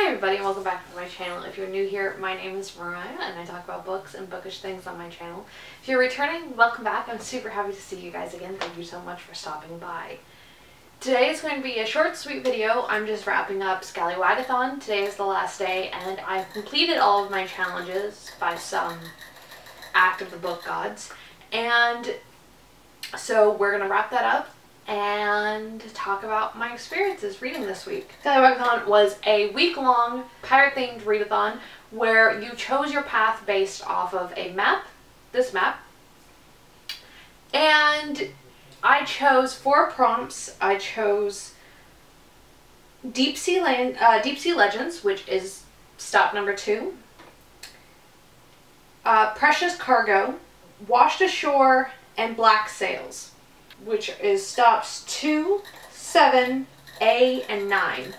everybody, and welcome back to my channel. If you're new here, my name is Mariah and I talk about books and bookish things on my channel. If you're returning, welcome back. I'm super happy to see you guys again. Thank you so much for stopping by. Today is going to be a short, sweet video. I'm just wrapping up Scallywagathon. Today is the last day and I've completed all of my challenges by some act of the book gods. And so we're going to wrap that up and talk about my experiences reading this week. Scallywagathon was a week-long pirate-themed readathon where you chose your path based off of a map, this map, and I chose 4 prompts. I chose Deep Sea Legends, which is stop number 2, Precious Cargo, Washed Ashore, and Black Sails, which is stops 2, 7, A, and 9.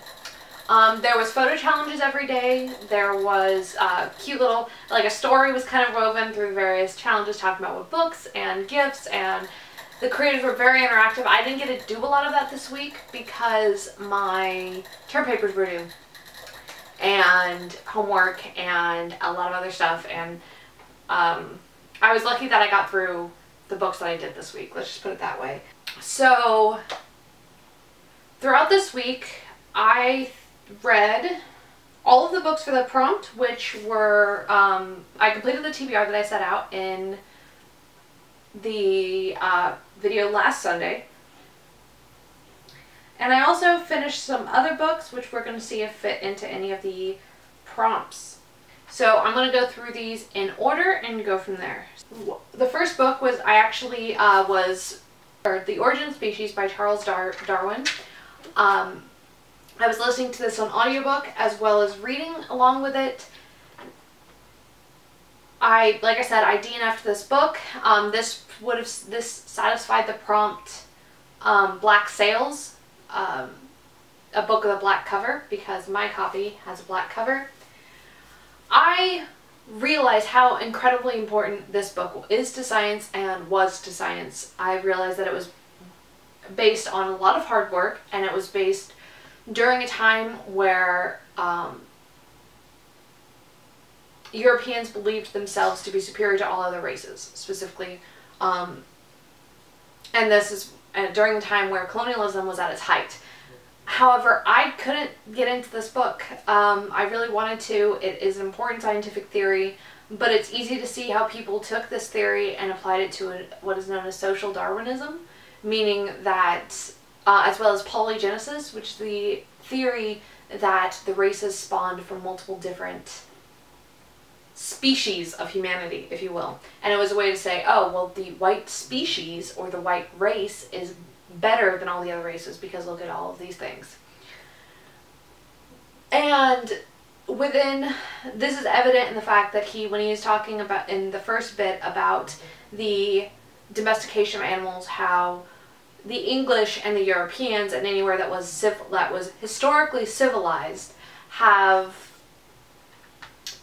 There was photo challenges every day. There was cute little, like a story was kind of woven through various challenges talking about what books and gifts, and the creators were very interactive. I didn't get to do a lot of that this week because my term papers were due, and homework, and a lot of other stuff, and I was lucky that I got through the books that I did this week. Let's just put it that way. So throughout this week, I read all of the books for the prompt, which were, I completed the TBR that I set out in the video last Sunday. And I also finished some other books, which we're going to see if fit into any of the prompts. So I'm going to go through these in order and go from there. The first book was, The Origin of Species by Charles Darwin. I was listening to this on audiobook as well as reading along with it. Like I said, I DNF'd this book. This satisfied the prompt Black Sails, a book with a black cover, because my copy has a black cover. I realized how incredibly important this book is to science and was to science. I realized that it was based on a lot of hard work, and it was based during a time where Europeans believed themselves to be superior to all other races, specifically, and this is during the time where colonialism was at its height. However, I couldn't get into this book. I really wanted to. It is an important scientific theory, but it's easy to see how people took this theory and applied it to what is known as social Darwinism, meaning that, as well as polygenesis, which is the theory that the races spawned from multiple different species of humanity, if you will. And it was a way to say, oh, well, the white species or the white race is better than all the other races because look at all of these things. And this is evident in the fact that when he is talking about in the first bit about the domestication of animals, how the English and the Europeans and anywhere that was historically civilized have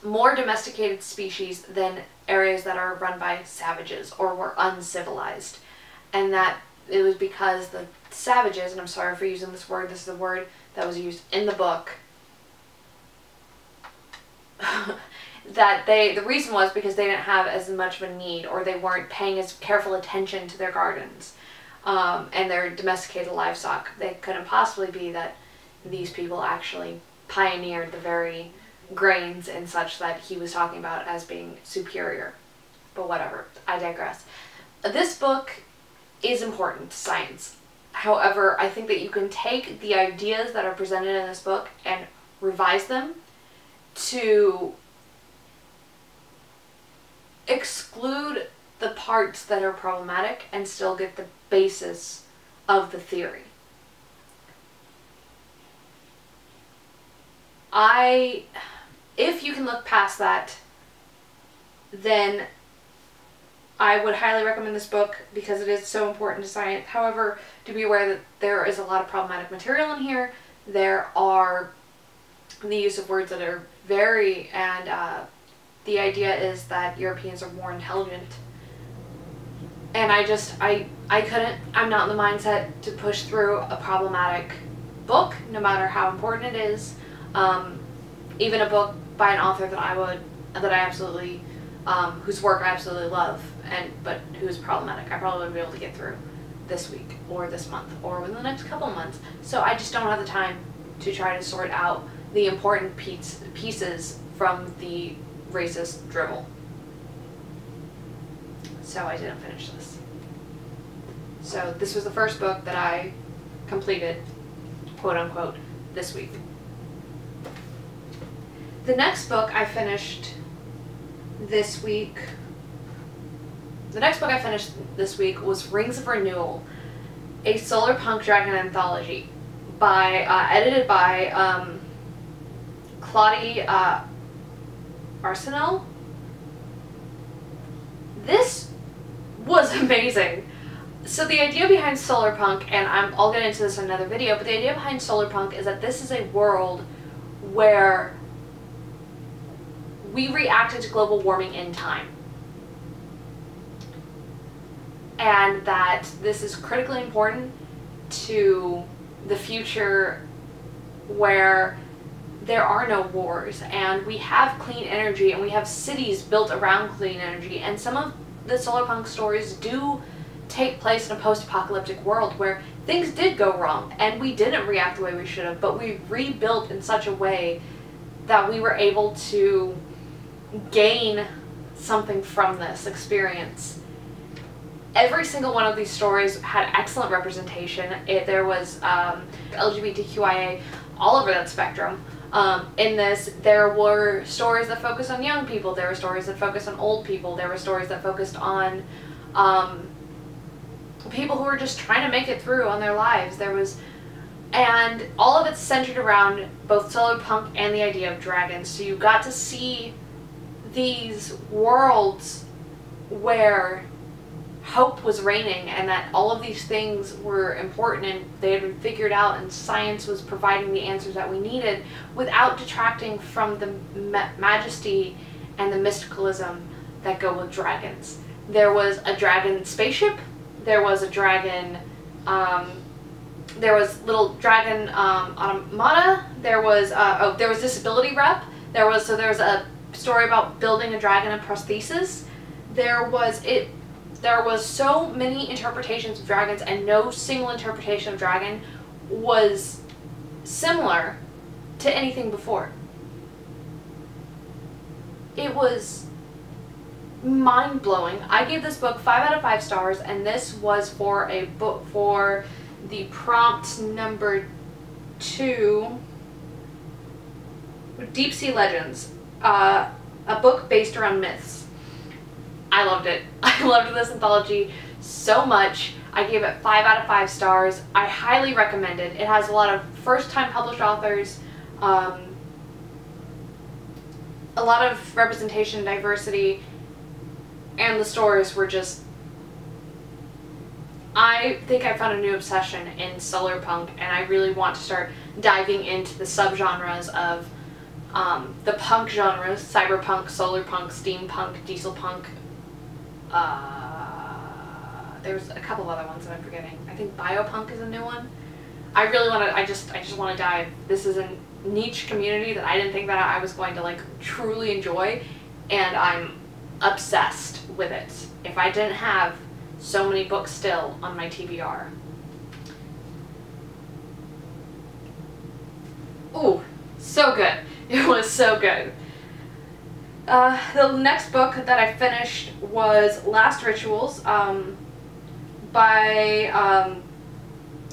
more domesticated species than areas that are run by savages or were uncivilized, and that it was because the savages, and I'm sorry for using this word, this is the word that was used in the book, that the reason was because they didn't have as much of a need, or they weren't paying as careful attention to their gardens and their domesticated livestock. They couldn't possibly be that these people actually pioneered the very grains and such that he was talking about as being superior. But whatever, I digress. This book is important to science. However, I think that you can take the ideas that are presented in this book and revise them to exclude the parts that are problematic and still get the basis of the theory. If you can look past that, then I would highly recommend this book because it is so important to science. However, do be aware that there is a lot of problematic material in here. There are the use of words that are very, and the idea is that Europeans are more intelligent. And I'm not in the mindset to push through a problematic book, no matter how important it is. even a book by an author that I absolutely, whose work I absolutely love, but who's problematic, I probably wouldn't be able to get through this week or this month or within the next couple of months. So I just don't have the time to try to sort out the important pieces from the racist drivel. So I didn't finish this. So this was the first book that I completed, quote unquote, this week. The next book I finished this week was Rings of Renewal, a Solar Punk Dragon anthology edited by Claudie Arsenault. This was amazing. So the idea behind solar punk, and I'll get into this in another video, but the idea behind solar punk is that this is a world where we reacted to global warming in time. And that this is critically important to the future where there are no wars and we have clean energy and we have cities built around clean energy, and some of the solar punk stories do take place in a post-apocalyptic world where things did go wrong and we didn't react the way we should have, but we rebuilt in such a way that we were able to gain something from this experience. Every single one of these stories had excellent representation. There was LGBTQIA all over that spectrum. In this, there were stories that focused on young people, there were stories that focused on old people, there were stories that focused on people who were just trying to make it through on their lives. And all of it's centered around both solar punk and the idea of dragons. So you got to see these worlds where hope was reigning and that all of these things were important and they had been figured out and science was providing the answers that we needed without detracting from the majesty and the mysticalism that go with dragons. There was a dragon spaceship, there was a dragon, there was little dragon automata, there was disability rep, there was a story about building a dragon and prosthesis. There was so many interpretations of dragons, and no single interpretation of dragon was similar to anything before. It was mind-blowing. I gave this book 5 out of 5 stars, and this was for a book for the prompt number 2, Deep Sea Legends, a book based around myths. I loved it. I loved this anthology so much. I gave it 5 out of 5 stars. I highly recommend it. It has a lot of first-time published authors, a lot of representation and diversity, and the stories were just... I think I found a new obsession in solar punk, and I really want to start diving into the subgenres of the punk genres: cyberpunk, solar punk, steampunk, diesel punk. There's a couple of other ones that I'm forgetting. I think biopunk is a new one. I really want to, I just want to dive. This is a niche community that I didn't think that I was going to like truly enjoy, and I'm obsessed with it. If I didn't have so many books still on my TBR. Ooh, so good. It was so good. The next book that I finished was Last Rituals by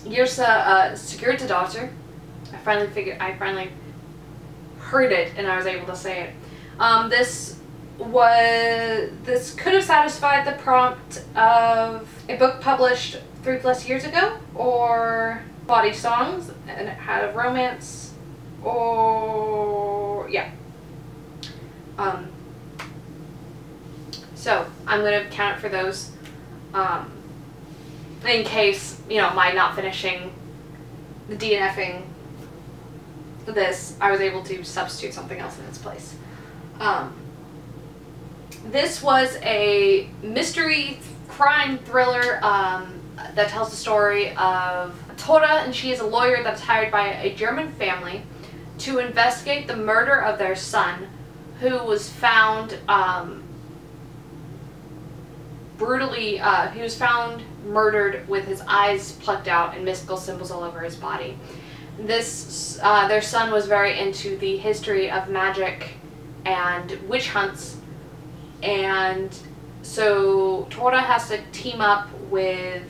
Jirsa Sigurðardóttir. I finally heard it and I was able to say it. This could have satisfied the prompt of a book published 3+ years ago, or body songs, and it had a romance, or yeah. So I'm going to count it for those, in case, you know, my not finishing the DNFing this, I was able to substitute something else in its place. This was a mystery crime thriller that tells the story of Tora, and she is a lawyer that's hired by a German family to investigate the murder of their son, who was found he was found murdered with his eyes plucked out and mystical symbols all over his body. This, their son was very into the history of magic and witch hunts, and so Tora has to team up with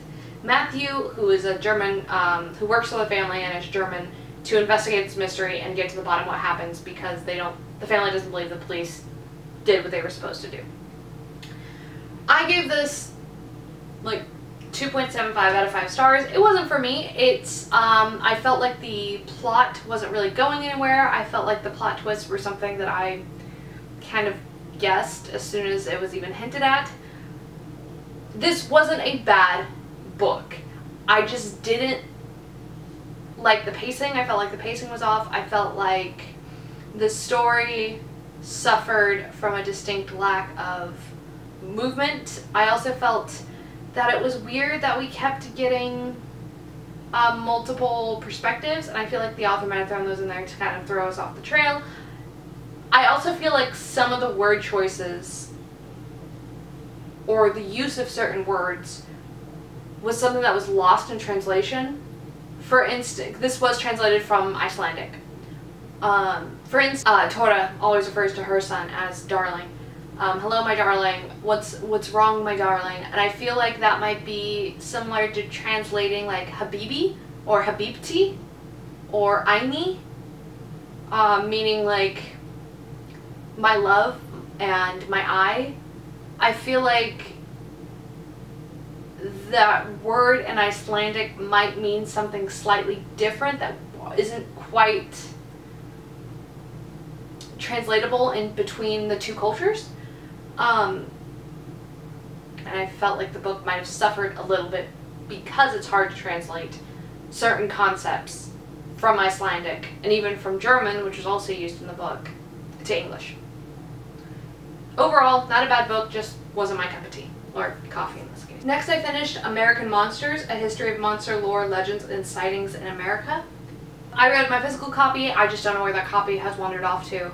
Matthew, who is a German, who works for the family and is German, to investigate this mystery and get to the bottom of what happens, because the family doesn't believe the police did what they were supposed to do. I gave this like 2.75 out of 5 stars. It wasn't for me. It's, I felt like the plot wasn't really going anywhere. I felt like the plot twists were something that I kind of guessed as soon as it was even hinted at. This wasn't a bad book. I just didn't like the pacing. I felt like the pacing was off. I felt like the story suffered from a distinct lack of movement. I also felt that it was weird that we kept getting multiple perspectives, and I feel like the author might have thrown those in there to kind of throw us off the trail. I also feel like some of the word choices or the use of certain words was something that was lost in translation. For instance, this was translated from Icelandic. For instance, Tora always refers to her son as darling. Hello, my darling. What's wrong, my darling? And I feel like that might be similar to translating like Habibi or Habibti or Aini, meaning like my love and my eye. I feel like that word in Icelandic might mean something slightly different that isn't quite translatable in between the two cultures. And I felt like the book might have suffered a little bit because it's hard to translate certain concepts from Icelandic and even from German, which was also used in the book, to English. Overall, not a bad book, just wasn't my cup of tea. Or coffee in this case. Next, I finished American Monsters, A History of Monster Lore, Legends, and Sightings in America. I read my physical copy. I just don't know where that copy has wandered off to.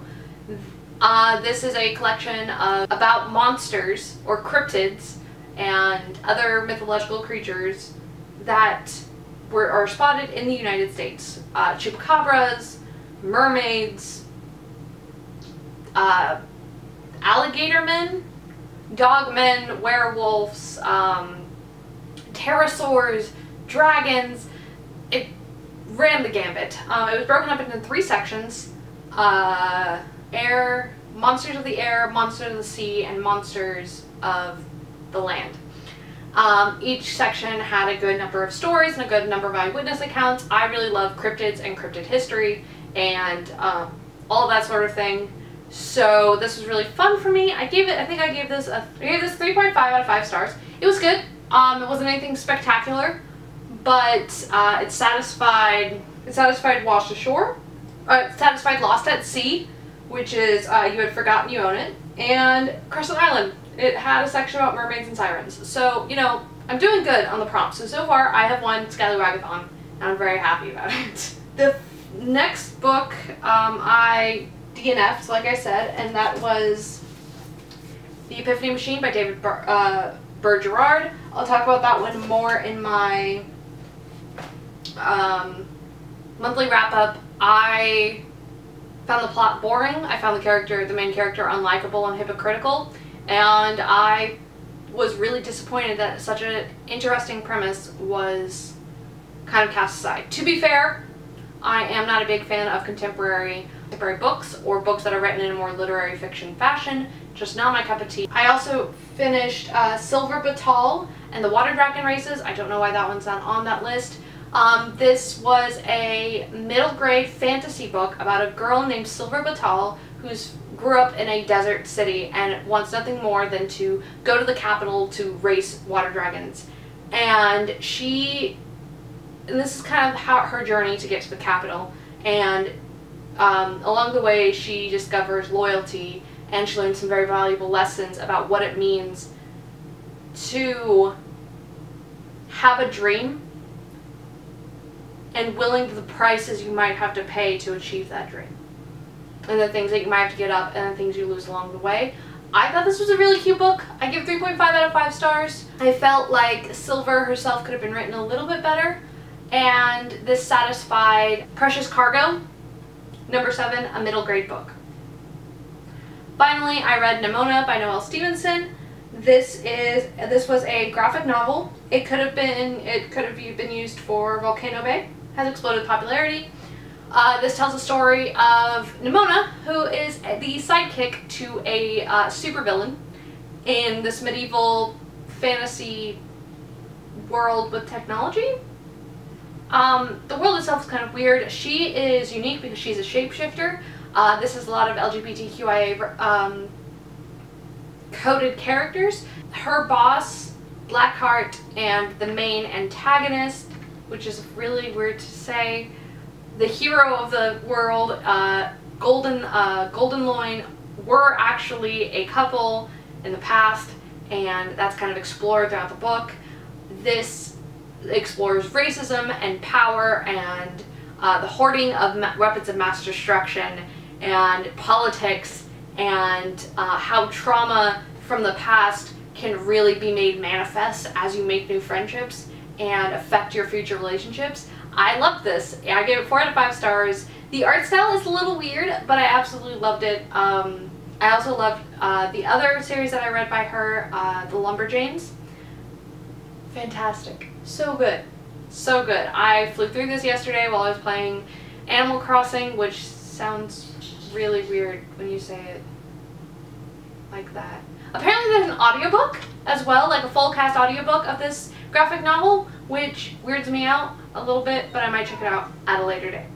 This is a collection about monsters or cryptids and other mythological creatures that are spotted in the United States. Chupacabras, mermaids, alligator men, dog men, werewolves, pterosaurs, dragons. It ran the gambit. It was broken up into 3 sections. Air, monsters of the air, monsters of the sea, and monsters of the land. Each section had a good number of stories and a good number of eyewitness accounts. I really love cryptids and cryptid history and all of that sort of thing. So this was really fun for me. I think I gave this 3.5 out of 5 stars. It was good. It wasn't anything spectacular, but it satisfied Washed Ashore. It satisfied Lost at Sea, which is You Had Forgotten You Own It, and Crescent Island. It had a section about mermaids and sirens. So, you know, I'm doing good on the prompts. So far, I have won Scallywagathon, and I'm very happy about it. The next book I DNF'd, like I said, and that was The Epiphany Machine by David Bergerard. I'll talk about that one more in my monthly wrap-up. I found the plot boring. I found the main character unlikable and hypocritical, and I was really disappointed that such an interesting premise was kind of cast aside. To be fair, I am not a big fan of contemporary books or books that are written in a more literary fiction fashion. Just not my cup of tea. I also finished Silver Batal and the Water Dragon Races. I don't know why that one's not on that list. This was a middle grade fantasy book about a girl named Silver Batal who grew up in a desert city and wants nothing more than to go to the capital to race water dragons. And this is kind of her journey to get to the capital, and along the way she discovers loyalty, and she learns some very valuable lessons about what it means to have a dream and willing to the prices you might have to pay to achieve that dream. And the things that you might have to get up and the things you lose along the way. I thought this was a really cute book. I give 3.5 out of 5 stars. I felt like Silver herself could have been written a little bit better. And this satisfied Precious Cargo, number 7, a middle grade book. Finally, I read Nimona by Noelle Stevenson. This was a graphic novel. It could have been used for Volcano Bay. Has exploded popularity. This tells the story of Nimona, who is the sidekick to a supervillain in this medieval fantasy world with technology. The world itself is kind of weird. She is unique because she's a shapeshifter. This is a lot of LGBTQIA coded characters. Her boss, Blackheart, and the main antagonist, which is really weird to say, the hero of the world, Golden Loin, were actually a couple in the past, and that's kind of explored throughout the book. This explores racism and power and the hoarding of weapons of mass destruction and politics and how trauma from the past can really be made manifest as you make new friendships and affect your future relationships. I loved this. I gave it 4 out of 5 stars. The art style is a little weird, but I absolutely loved it. I also loved the other series that I read by her, The Lumberjanes. Fantastic. So good. So good. I flew through this yesterday while I was playing Animal Crossing, which sounds really weird when you say it like that. Apparently there's an audiobook as well, like a full cast audiobook of this graphic novel, which weirds me out a little bit, but I might check it out at a later date.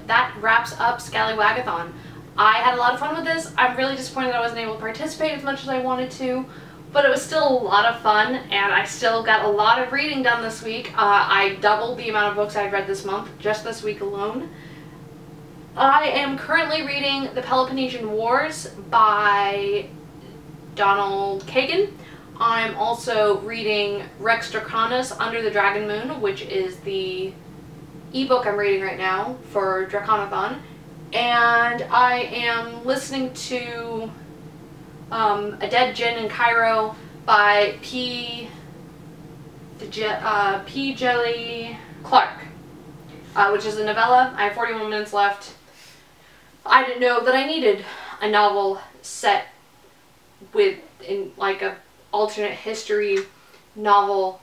That wraps up Scallywagathon. I had a lot of fun with this. I'm really disappointed that I wasn't able to participate as much as I wanted to, but it was still a lot of fun, and I still got a lot of reading done this week. I doubled the amount of books I've read this month, just this week alone. I am currently reading The Peloponnesian Wars by Donald Kagan. I'm also reading Rex Draconis Under the Dragon Moon, which is the ebook I'm reading right now for Draconathon. And I am listening to A Dead Djinn in Cairo by P. Jelly Clark, which is a novella. I have 41 minutes left. I didn't know that I needed a novel set in like a alternate history novel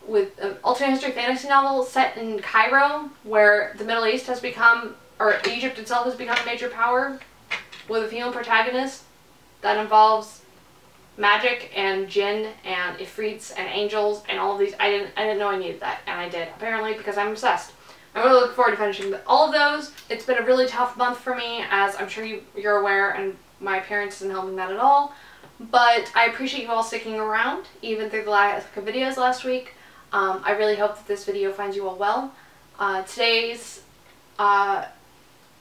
with an alternate history fantasy novel set in Cairo, where the Middle East has become, or Egypt itself has become a major power, with a female protagonist that involves magic and jinn and ifrits and angels and all of these. I didn't know I needed that, and I did, apparently, because I'm obsessed. I'm really looking forward to finishing all of those. It's been a really tough month for me, as I'm sure you're aware, and my appearance isn't helping that at all. But I appreciate you all sticking around, even through the lack of videos last week. I really hope that this video finds you all well. Today's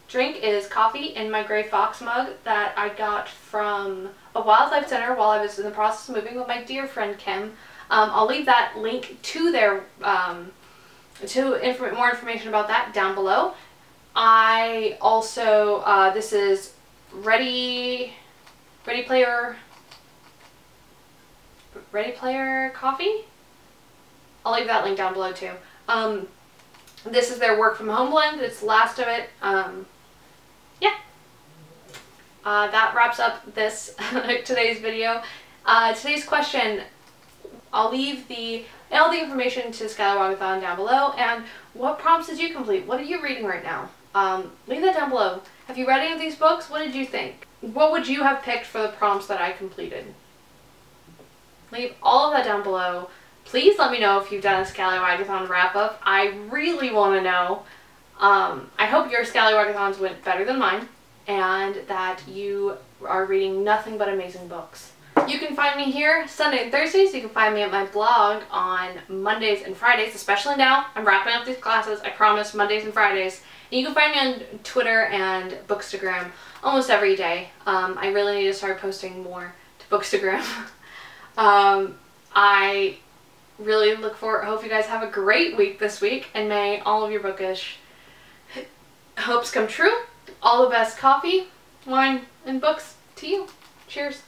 drink is coffee in my Gray Fox mug that I got from a wildlife center while I was in the process of moving with my dear friend Kim. I'll leave that link to their more information about that down below. I also this is Ready Player Coffee. I'll leave that link down below too. This is their work from home blend. It's the last of it. Yeah. That wraps up this today's video. Today's question, I'll leave all the information to Scallywagathon down below. And what prompts did you complete? What are you reading right now? Leave that down below. Have you read any of these books? What did you think? What would you have picked for the prompts that I completed? Leave all of that down below. Please let me know if you've done a Scallywagathon wrap up. I really want to know. I hope your Scallywagathons went better than mine, and that you are reading nothing but amazing books. You can find me here Sunday and Thursdays. You can find me at my blog on Mondays and Fridays, especially now. I'm wrapping up these classes, I promise, Mondays and Fridays. And you can find me on Twitter and Bookstagram almost every day. I really need to start posting more to Bookstagram. I really look forward. Hope you guys have a great week this week, and may all of your bookish hopes come true. All the best coffee, wine, and books to you. Cheers.